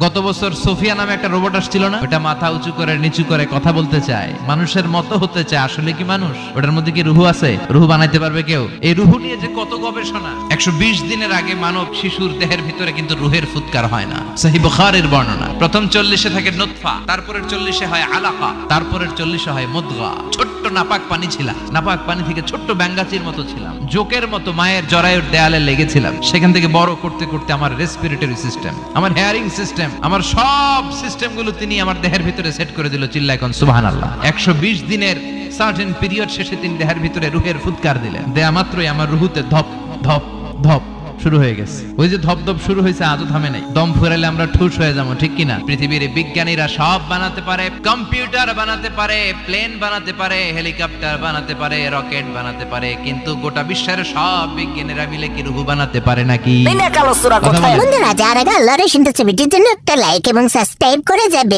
গত বছর সোফিয়া নামে একটা রোবট আসছিল না, ওটা মাথা উঁচু করে নিচু করে কথা বলতে চায়, মানুষের মতো হতে চায়। আসলে কি মানুষ? ওটার মধ্যে কি রুহু আছে? রুহু বানাইতে পারবে কেউ? এই রুহু নিয়ে যে কত গবেষণা। 120 দিনের আগে মানব শিশুর দেহের ভিতরে কিন্তু রুহের ফুৎকার হয় না। সহিহ বুখারীর বর্ণনা। প্রথম 40-এ থাকে নুতফা, তারপরের 40-এ হয় আলাকা, তারপরের 40-এ হয় মুদগা। ছোট্ট নাপাক পানি ছিলাম, নাপাক পানি থেকে ছোট্ট ব্যাঙ্গাচির মতো ছিলাম, জোকের মতো মায়ের জরায়ুর দেয়ালে লেগেছিলাম। সেখান থেকে বড় করতে করতে আমার রেসপিরেটরি সিস্টেম, আমার হেয়ারিং সিস্টেম, আমার সব সিস্টেম গুলো তিনি আমার দেহের ভিতরে সেট করে দিল। চিল্লায় কোন সুবহানাল্লাহ। 120 দিনের সার্টেন পিরিয়ড শেষে তিনি দেহের ভিতরে রুহের ফুৎকার দিলেন। দেয়া মাত্রই আমার রুহুতে ধপ ধপ ধপ শুরু হয়ে গেছে। ওই যে ধপ ধপ শুরু হয়েছে, আজও থামে নাই। দম ফুরাইলে আমরা ঠুস হয়ে যাবো, ঠিক কিনা? পৃথিবীর বিজ্ঞানীরা সব বানাতে পারে, কম্পিউটার বানাতে পারে, প্লেন বানাতে পারে, হেলিকপ্টার বানাতে পারে, রকেট বানাতে পারে, কিন্তু গোটা বিশ্বের সব বিজ্ঞানীরা মিলে কি রুহু বানাতে পারে নাকি? বন্ধুরা, যারা আল্লাহর সুন্নাত ছবিটির জন্য একটা লাইক এবং সাবস্ক্রাইব করে যাবে।